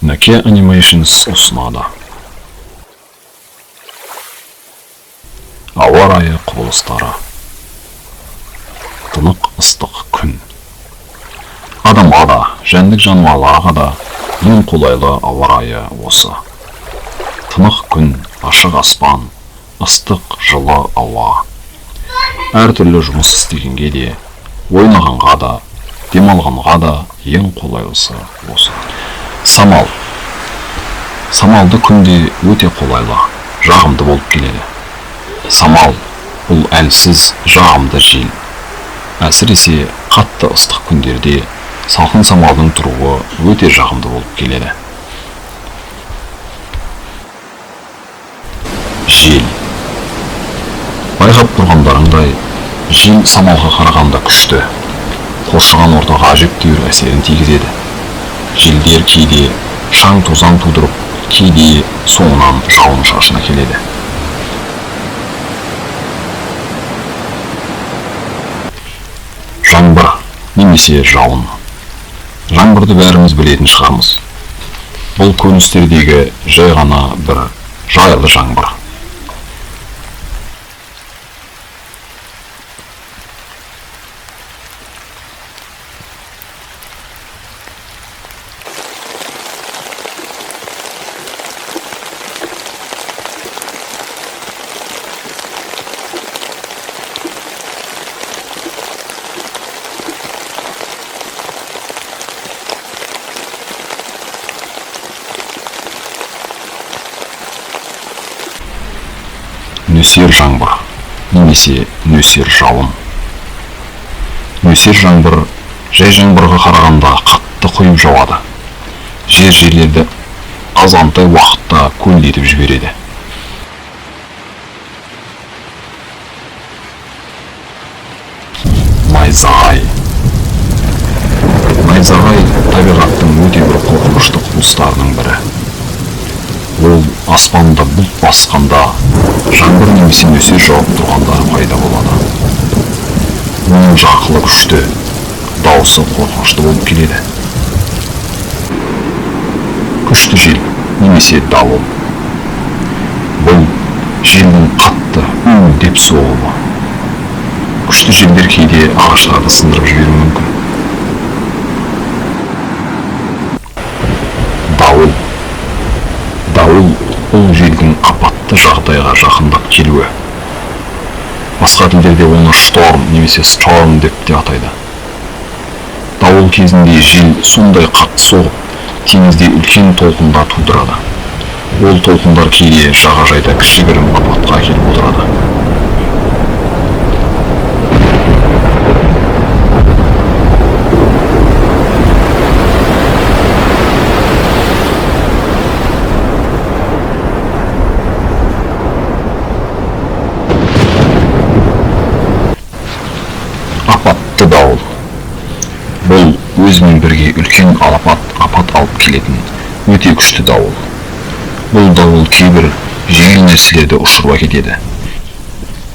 Nake Animations ұсынады. Ауа райы құбылыстары. Тынық ыстық күн. Адамға да, жәндік жануарларға да ең қолайлы ауа райы осы. Тынық күн, ашық аспан, ыстық жылы ауа. Әртүрлі жұмыс істегенге де, ойнағанға да, демалғанға да ең қолайлысы осы. Самал. Самалды күнде өте қолайлы, жағымды болып келеді. Самал бұл әлсіз, жағымды жел. Әсіресе қатты ыстық күндерде салқын самалдың тұруы өте жағымды болып келеді. Жел. Байқап тұрғандарыңдай, жел самалға қарағанда күшті, қоршаған ортаға әжептәуір әсерін тигізеді. Желдер кейде шаң тозаң тудырып, кейде соңынан жауын шашын әкеледі. Жаңбыр немесе жауын. Жаңбырды бәріміз білетін шығармыз. Бұл көріністердегі жай ғана бір жайлы жаңбыр. Нөсер жаңбыр немесе нөсер жауын. Нөсер жаңбыр жай жаңбырға қарағанда қатты құйып жауады. Жерлерді азғантай уақытта көлдетіп жібереді. Найзағай. Найзағай табиғаттың өте бір қорқынышты құбылыстарының бірі. Ол аспанда бұлт басқанда, жаңбыр немесе нөсер жауып тұрғанда пайда болады. Оның жарқылы күшті, дауысы қорқынышты болып келеді. Күшті жел немесе дауыл. Бұл желдің қатты деп соғуы. Күшті желдер кейде ағаштарды сындырып жіберуі мүмкін. Дауыл. Дауыл бұл желдің апатты жағдайға жақындап келуі. Басқа тілдерде оны шторм немесе storm деп те атайды. Дауыл кезінде жел сондай қатты соғып, теңізде үлкен толқындар тудырады. Ол толқындар кейде жағажайда кішігірім апатқа әкеліп отырады. Апатты дауыл. Бұл өзімен бірге үлкен апат алып келетін өте күшті дауыл. Бұл дауыл кейбір жеңіл нәрселерді ұшырып әкетеді.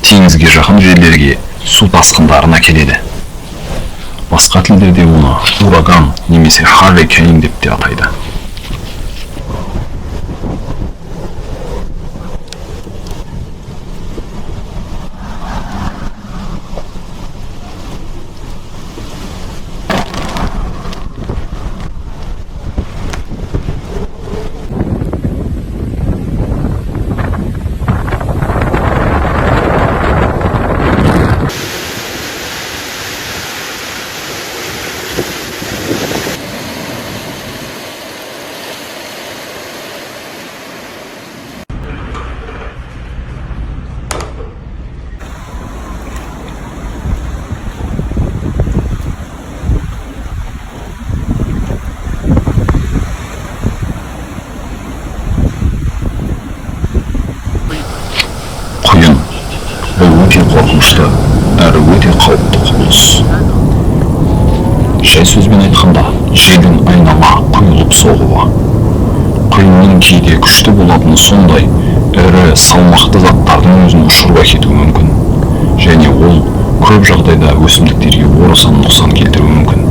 Теңізге жақын жерлерге су тасқындарын әкеледі. Басқа тілдерде оны ураган немесе hurricane деп те атайды. Құйын. Бұл өте қорқынышты әрі өте қауіпті құбылыс. Жай сөзбен айтқанда, желдің айнала құйылып соғуы. Құйынның кейде күшті болатыны сондай, ірі салмақты заттардың өзін ұшырып әкетуі мүмкін. Және ол көп жағдайда өсімдіктерге орасан нұқсан келтіруі мүмкін.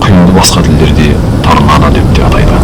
Құйынды басқа тілдерде торнадо деп те атайды.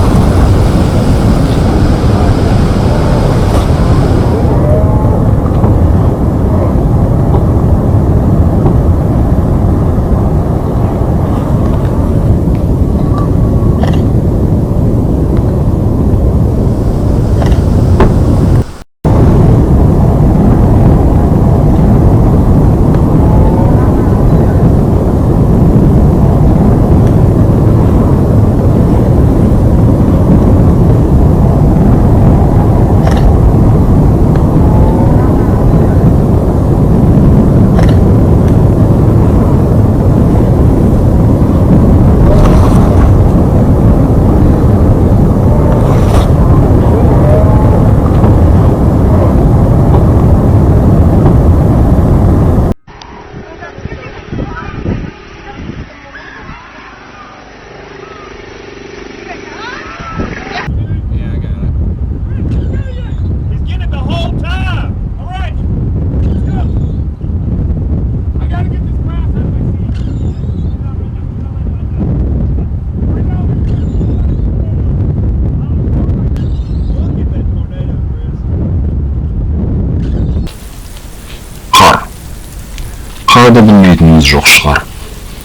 кереміз жоқ шығар.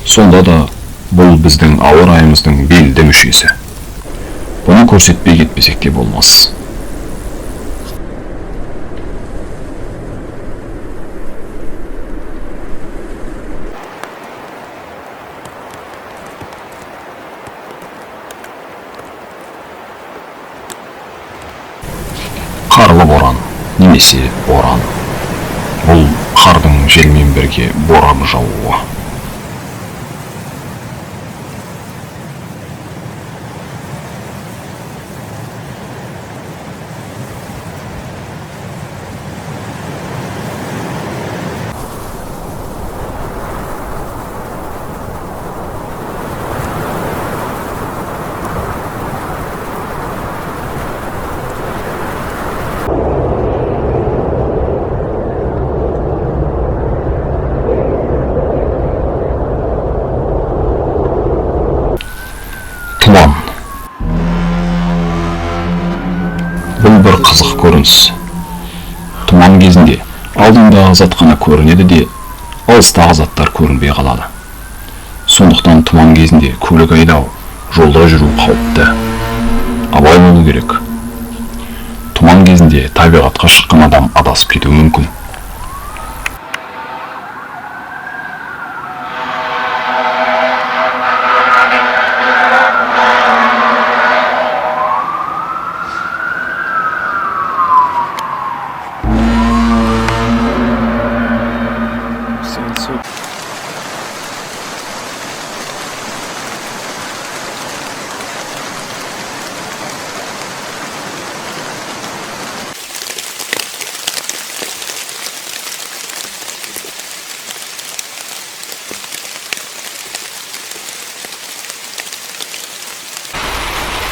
Сонда да бұл біздің ауа райымыздың белді мүшесі. Бұны көрсетпей кетпесек те болмас. Қарлы боран немесе боран. Бұл қардың желмен бірге борап жаууы. Тұман. Бұл бір қызық көрініс. Тұман кезінде алдыңдағы зат қана көрінеді де, алыстағы заттар көрінбей қалады. Сондықтан тұман кезінде көлік айдау, жолда жүру қауіпті. Абай болу керек. Тұман кезінде табиғатқа шыққан адам адасып кетуі мүмкін.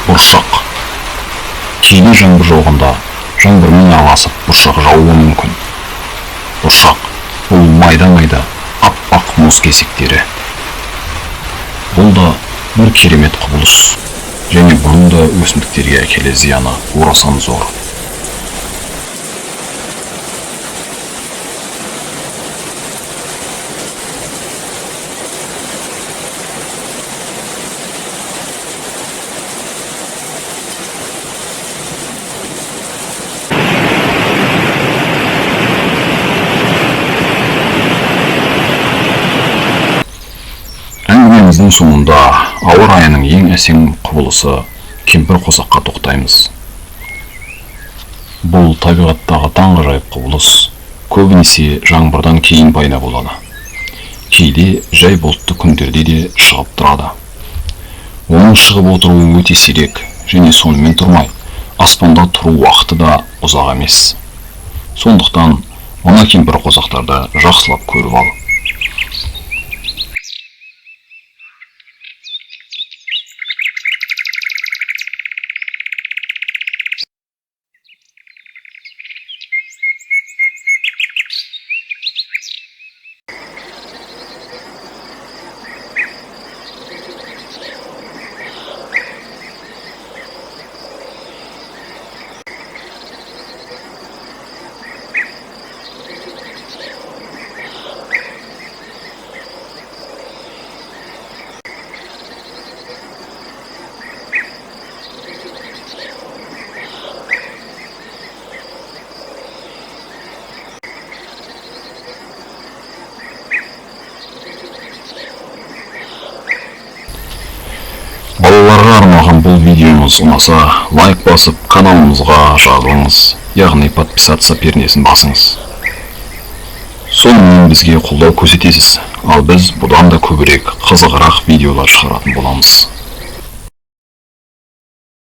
Бұршақ. Кейде жаңбыр жауғанда жаңбырмен араласып бұршақ жаууы мүмкін. Бұршақ бұл майда-майда аппақ мұз кесектері. Бұл да бір керемет құбылыс, және бұның да өсімдіктерге әкелер зияны орасан зор. Әңгімеміздің соңында ауа райының ең әсем құбылысы кемпір қосаққа тоқтаймыз. Бұл табиғаттағы таңғажайып құбылыс көбінесе жаңбырдан кейін пайда болады. Кейде жай бұлтты күндерде де шығып тұрады. Оның шығып отыруы өте сирек, және сонымен тұрмай, аспанда тұру уақыты да ұзақ емес. Сондықтан мына кемпір қосақтарды жақсылап көріп ал. Балаларға арналған бұл видеомыз ұнаса, лайк басып, каналымызға жазылыңыз, яғни подписаться пернесін басыңыз. Сонымен бізге қолдау көрсетесіз, ал біз бұдан да көбірек қызығырақ видеолар шығаратын боламыз.